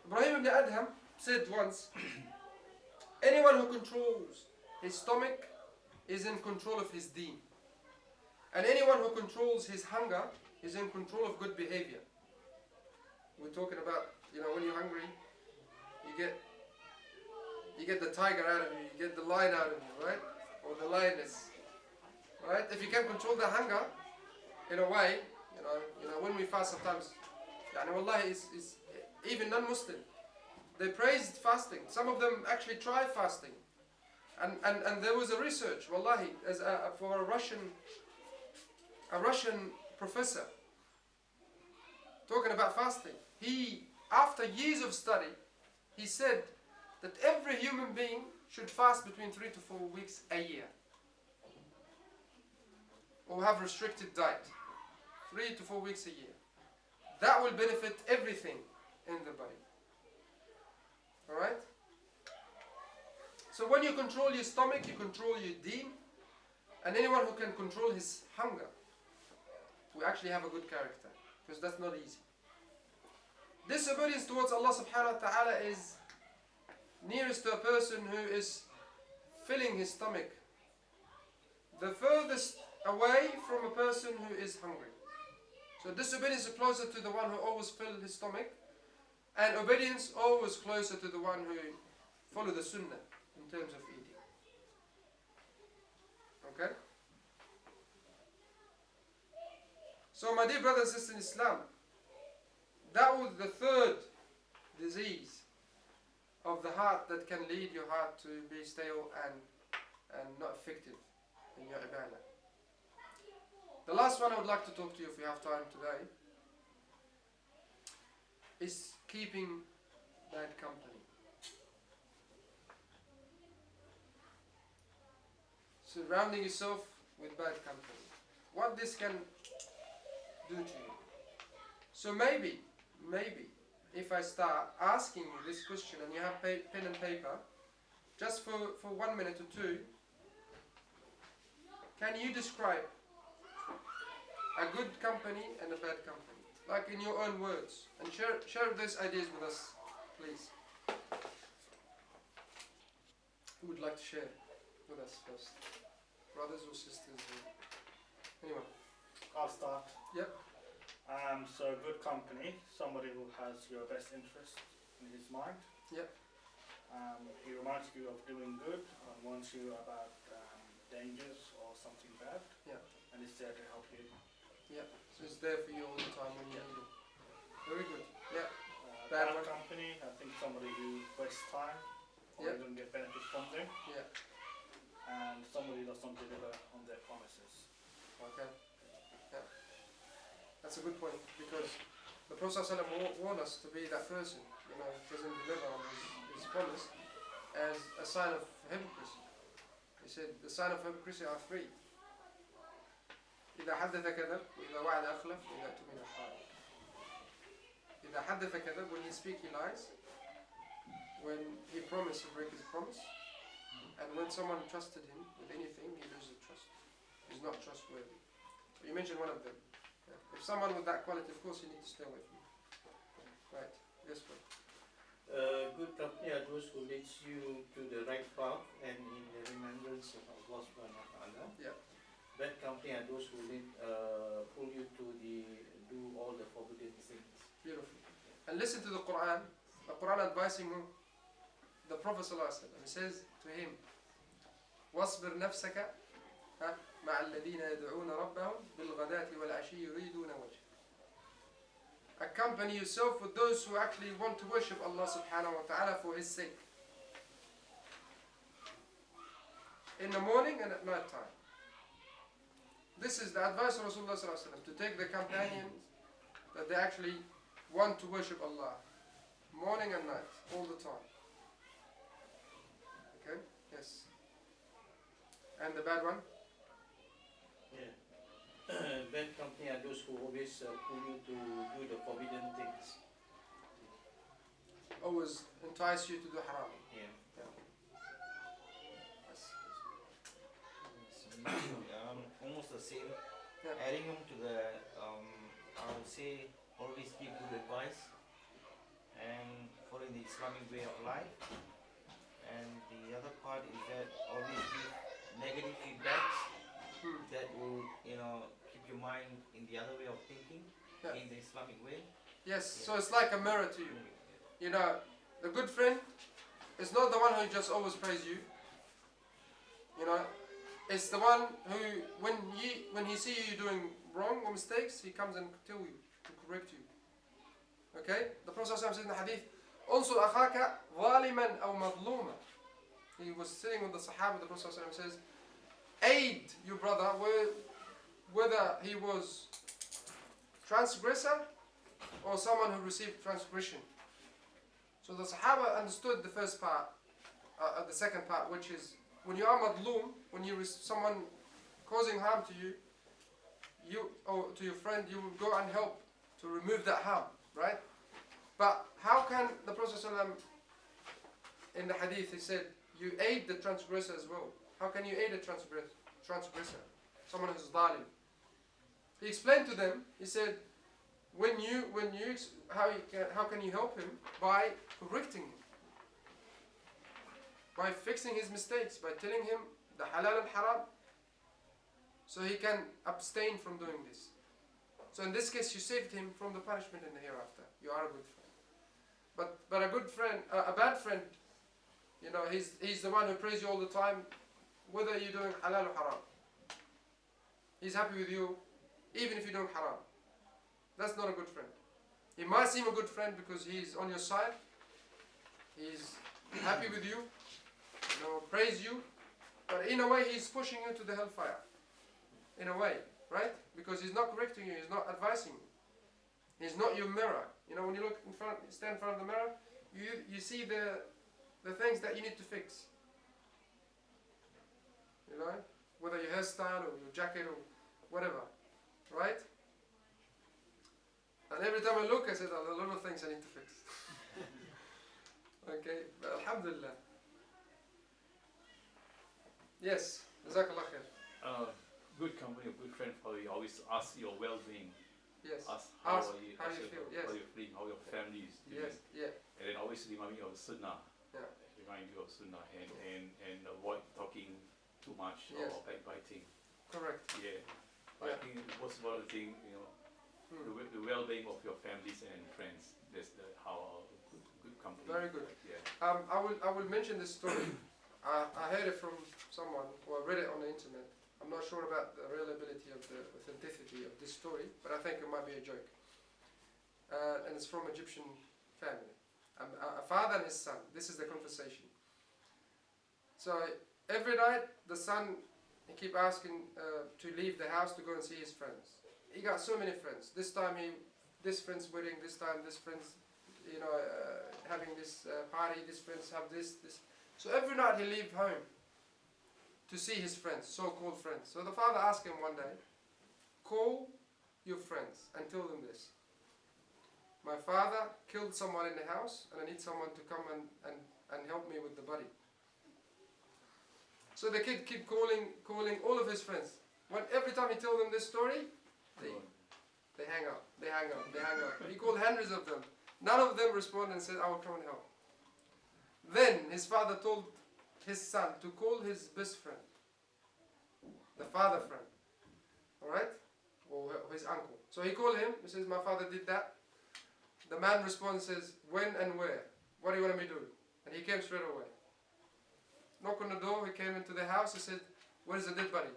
Ibrahim ibn Adham said once, anyone who controls his stomach is in control of his deen. And anyone who controls his hunger is in control of good behavior. We're talking about, you know, when you're hungry, you get the tiger out of you, you get the lion out of you, right? Or the lioness, right? If you can control the hunger, in a way, you know, when we fast sometimes, yani wallahi, is even non-Muslim, they praised fasting. Some of them actually try fasting, and there was a research, wallahi, for a Russian professor talking about fasting. He, after years of study, he said that every human being should fast between 3 to 4 weeks a year, or have restricted diet, 3 to 4 weeks a year. That will benefit everything in the body. Alright? So when you control your stomach, you control your deen, and anyone who can control his hunger will actually have a good character, because that's not easy. Disobedience towards Allah subhanahu wa ta'ala is nearest to a person who is filling his stomach, the furthest away from a person who is hungry. So disobedience is closer to the one who always fills his stomach, and obedience always closer to the one who follows the sunnah in terms of eating. Okay? So my dear brothers and sisters in Islam, that was the third disease of the heart that can lead your heart to be stale and not effective in your ibadah. The last one I would like to talk to you, if we have time today, is keeping bad company. Surrounding yourself with bad company. What this can do to you. So maybe, if I start asking you this question and you have pen and paper, just for 1 minute or two, can you describe a good company and a bad company? Like in your own words. And share those ideas with us Please. Who would like to share with us first? Brothers or sisters? Anyone? I'll start. Yep. So good company, somebody who has your best interest in his mind. Yep. He reminds you of doing good and warns you about dangers or something bad. Yeah. And is there to help you. Yeah. So it's there for you all the time when you need it. Very good. Yeah. Bad Bad one. company, I think somebody who wastes time or Yeah. you don't get benefit from them. Yeah. And somebody does not deliver on their promises. Okay. Yeah. That's a good point because the Prophet ﷺ warned us to be that person, you know, who doesn't deliver on his promise as a sign of hypocrisy. He said the sign of hypocrisy are three. إذا حدث كذب وإذا وعد أخلف وإذا اؤتمن خان. إذا حدث كذب, when he speaks he lies. When he promises he breaks his promise. And when someone trusted him with anything he loses trust. He's not trustworthy. You mentioned one of them. Yeah. If someone with that quality, of course you need to stay away from him. Right. Yes, bro. Good company are those who leads you to the right path and in the remembrance of Allah subhanahu wa ta'ala. Yeah. Bad company are those who pull you to do all the forbidden things. Beautiful. And listen to the Quran. The Quran advising who? The Prophet ﷺ. He says to him, وَاصْبِرْ نَفْسَكَ مع الذين يدعون ربهم بالغداة والعشي يريدون وجهه. Accompany yourself with those who actually want to worship Allah subhanahu wa ta'ala for His sake. In the morning and at night time. This is the advice of Rasulullah sallallahu alaihi wasallam, to take the companions that they actually want to worship Allah. Morning and night, all the time. Okay? Yes. And the bad one? Yeah. Bad company are those who always pull you to do the forbidden things. Always entice you to do haram. Yeah. Yes. Almost the same. Yeah. Adding on to the, I would say, always give good advice and following the Islamic way of life. And the other part is that always give negative feedbacks that will, keep your mind in the other way of thinking, Yeah. in the Islamic way. Yes, so it's like a mirror to you. You know, the good friend is not the one who just always praise you. You know, it's the one who, when he sees you doing wrong or mistakes, he comes and tell you, to correct you. Okay? The Prophet ﷺ says in the Hadith, "Unsur akhaka zaliman aw madluma." He was sitting with the Sahaba. The Prophet ﷺ says, "Aid your brother, whether he was transgressor or someone who received transgression." So the Sahaba understood the first part, the second part, which is when you are madloom, when you someone causing harm to you, or to your friend, you will go and help to remove that harm, right? But how can the Prophet ﷺ, in the Hadith, he said, you aid the transgressor as well. How can you aid a transgressor? Someone who's dhalim. He explained to them, he said, how can you help him? By correcting him. By fixing his mistakes, by telling him the halal and haram, so he can abstain from doing this. So in this case, you saved him from the punishment in the hereafter. You are a good friend. But a good friend, a bad friend, he's the one who prays you all the time, whether you're doing halal or haram. He's happy with you, even if you're doing haram. That's not a good friend. He might seem a good friend because he's on your side. He's happy with you, praise you, but in a way he's pushing you to the hellfire. In a way, right? Because he's not correcting you, he's not advising you. He's not your mirror. When you stand in front of the mirror, you see the things that you need to fix. Whether your hairstyle or your jacket or whatever, right? And every time I look, I said, there are a lot of things I need to fix. Okay, but alhamdulillah. Yes, Jazakallah khair. Good company, a good friend for you. Always ask your well-being. Yes. Ask Ask how you how you feel, yes. how you're feeling, how your family is doing. Yes, yeah. And then always your sunnah. Yeah. Remind you of sunnah and avoid talking too much Yes. or backbiting. Correct. Yeah. But I Yeah. think the most important thing, the well-being of your families and friends. That's how a good company. Very good. Yeah. I will mention this story. I heard it from someone, or I read it on the internet. I'm not sure about the reliability of the authenticity of this story, but I think it might be a joke. And it's from Egyptian family. A father and his son. This is the conversation. So every night the son he keep asking to leave the house to go and see his friends. He got so many friends. This time this friend's wedding. This time this friend's having this party. This friends have this. So every night he leave home to see his friends, so-called friends. So the father asked him one day, call your friends and tell them this. My father killed someone in the house and I need someone to come and help me with the body. So the kid keep calling all of his friends. Every time he tell them this story, they hang up, they hang up, they hang up. He called hundreds of them. None of them respond and said, I will come and help. Then his father told his son to call his best friend, the father friend, alright? Or his uncle. So he called him, he says, my father did that. The man responds, says, when and where? What do you want me to do? And he came straight away. Knock on the door, he came into the house, he said, where is the dead body?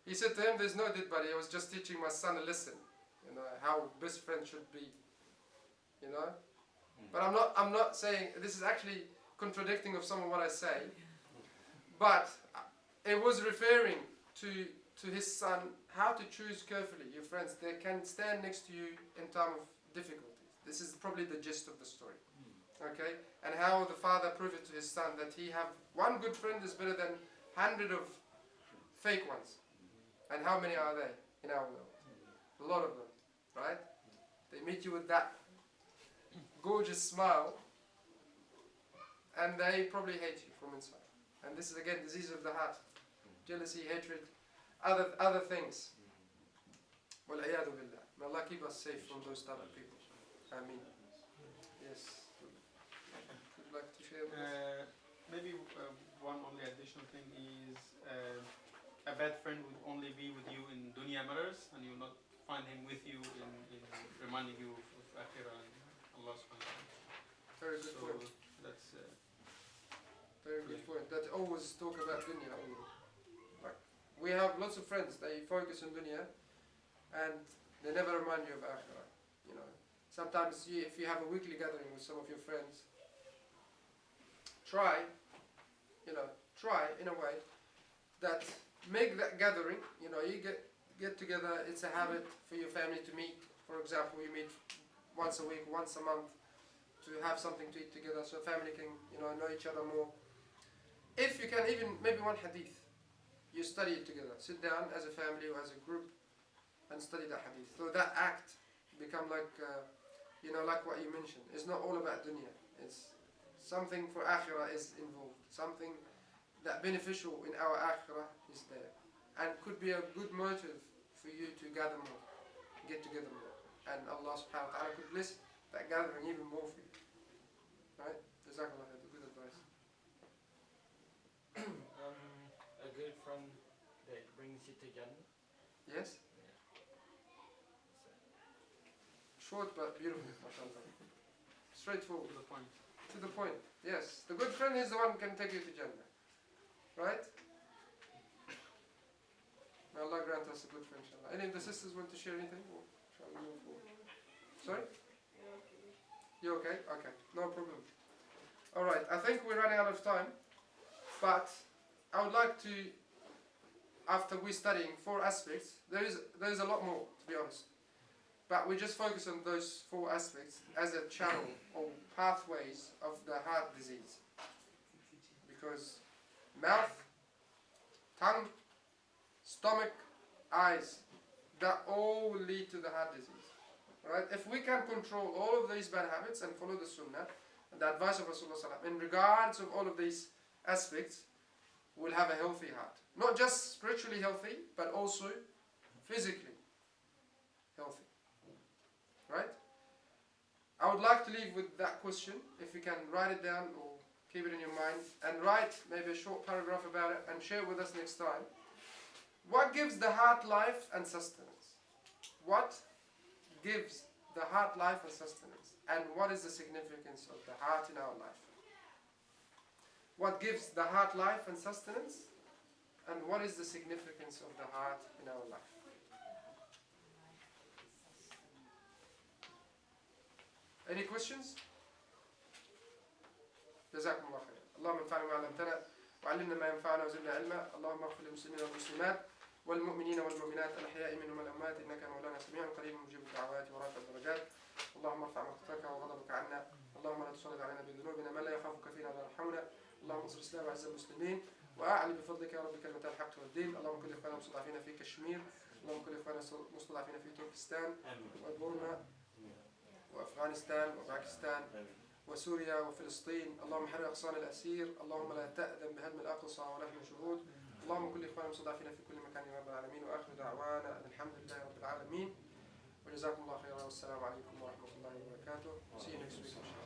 He said to him, there's no dead body, I was just teaching my son a lesson, how best friends should be, But I'm not saying, this is actually contradicting of some of what I say, but it was referring to his son, how to choose carefully your friends. They can stand next to you in time of difficulties. This is probably the gist of the story. Okay? And how the father proved it to his son that he have one good friend is better than 100 of fake ones. And how many are they in our world? A lot of them, right? They meet you with that gorgeous smile and they probably hate you from inside. And this is again disease of the heart. Jealousy, hatred, other things. وَالْعِيَاذُ بِاللَّهِ. May Allah keep us safe from those type of people. Ameen. Yes. Would you like to share with us? Maybe one only additional thing is a bad friend would only be with you in dunya matters, and you will not find him with you in reminding you of akhirah and Allah subhanahu wa ta'ala. Very good point. That's Very good point. That always talk about dunya only. Like, we have lots of friends, they focus on dunya and they never remind you of akhirah. Sometimes if you have a weekly gathering with some of your friends, try in a way that make that gathering, you get together, it's a habit for your family to meet. For example, you meet once a week, once a month, to have something to eat together so family can know each other more. If you can, even maybe one hadith, you study it together. Sit down as a family or as a group and study that hadith. So that act become like like what you mentioned. It's not all about dunya. It's something for akhirah is involved. Something that beneficial in our akhirah is there. And could be a good motive for you to gather more, get together more. And Allah subhanahu wa ta'ala could bless that gathering even more for you. Right? Jazakallah khair, good advice. A good friend that brings you to Jannah. Yes? Short but beautiful, mashallah. Straightforward. to the point. To the point. Yes. The good friend is the one who can take you to Jannah. Right? May Allah grant us a good friend, inshallah. Any of the sisters want to share anything? Or shall we move forward? Sorry? You okay? Okay. No problem. Alright, I think we're running out of time. But I would like to, after we're studying 4 aspects, there is a lot more, to be honest. But we just focus on those 4 aspects as a channel or pathways of the heart disease. Because mouth, tongue, stomach, eyes, that all will lead to the heart disease. Right? If we can control all of these bad habits and follow the sunnah, and the advice of Rasulullah in regards of all of these aspects, we'll have a healthy heart. Not just spiritually healthy, but also physically healthy. Right? I would would like to leave with that question, if you can write it down or keep it in your mind, and write maybe a short paragraph about it and share it with us next time. What gives the heart life and sustenance? What gives the heart life and sustenance? And what is the significance of the heart in our life? What gives the heart life and sustenance? And what is the significance of the heart in our life? Any questions? جزاكم الله خير. اللهم انفعنا بما علمتنا وعلمنا ما ينفعنا وزدنا علما. اللهم اغفر للمسلمين والمسلمات والمؤمنين والمؤمنات الأحياء منهم والأموات إنك مولانا سميع قريب مجيب الدعوات ورافع الدرجات. اللهم ارفع مقتك وغضبك عنا. اللهم لا تسلط علينا بذنوبنا من لا يخافك فينا ولا يرحمنا. اللهم انصر الإسلام وعز المسلمين وأعلي بفضلك يا رب كلمة الحق والدين. اللهم كل إخواننا المستضعفين في كشمير. اللهم كل إخواننا المستضعفين في تركستان وبورما وأفغانستان وباكستان وسوريا وفلسطين. اللهم حرر أغصان الأسير. اللهم لا تأذن بهدم الأقصى ولحم شهود. اللهم كل إخواننا المستضعفين في كل مكان يا رب العالمين. وآخر دعوانا أن الحمد لله رب العالمين وجزاكم الله خيرا والسلام عليكم ورحمة الله وبركاته. See you next week.